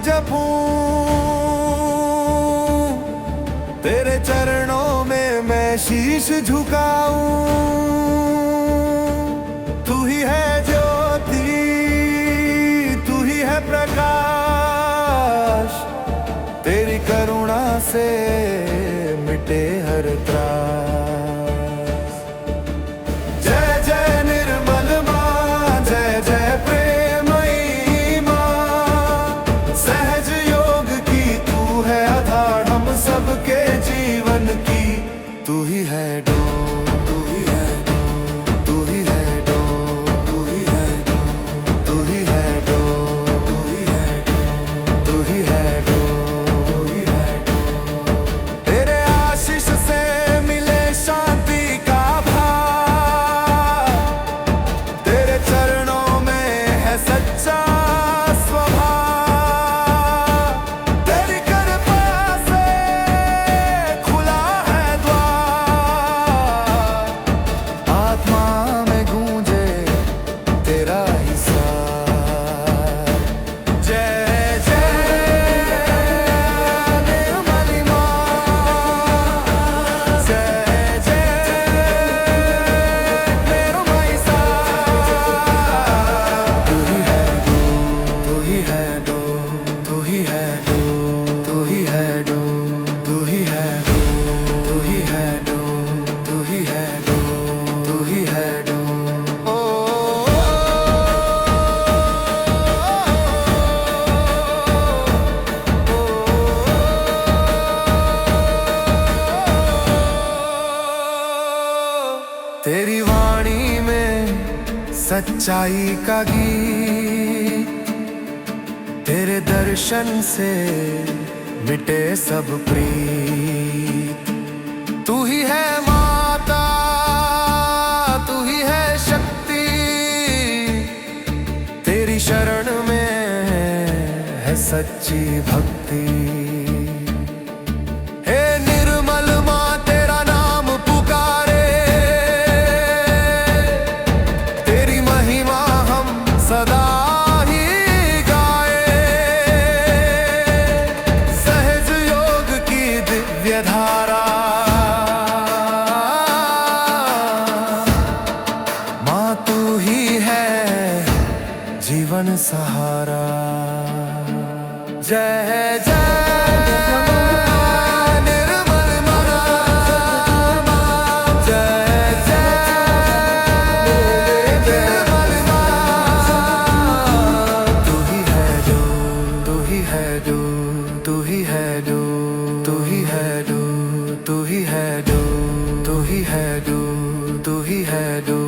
जपूं, तेरे चरणों में मैं शीश झुकाऊं। तू ही है ज्योति, तू ही है प्रकाश, तेरी करुणा से मिटे हर त्रास। जय जय निर्मल माँ, जय जय प्रेमयी माँ, सहज योग की तू है आधार हम सबके जीवन की। तू ही है डोर, तू ही है डोर, तू ही है डोर, तू ही है डोर, तू ही है डोर, तू ही है डोर, तू ही है डोर, तू ही है डोर। तेरे आशीष से मिले शांति का भाव, तेरे चरणों में है सच्चा स्वभाव। तेरी कृपा से खुला है द्वार, आत्मा में गूंजे तेरा ही सार। जय जय निर्मली माँ, जय जय निर्मयी सा। तू ही है डोर, तू ही है डोर, तू ही है डोर, तू ही है डोर, तू ही है डोर, तू ही है डोर, तू ही है डोर, तू ही है डोर। ओ तेरी वाणी में सच्चाई का गीत, तेरे दर्शन से मिटे सब प्रीत। तू ही है माता, तू ही है शक्ति, तेरी शरण में है सच्ची भक्ति। हे निर्मल माँ तेरा नाम पुकारे, तेरी महिमा हम सदा ही गाए। सहज योग की दिव्य धारा, माँ तू ही है जीवन सहारा। जय जय निर्मल माँ, जय जय निर्मल माँ। तू ही है डोर, तू ही है डोर, तू ही है डोर, तू ही है डोर, तू ही है डोर, तू ही है डोर, तू ही है डोर।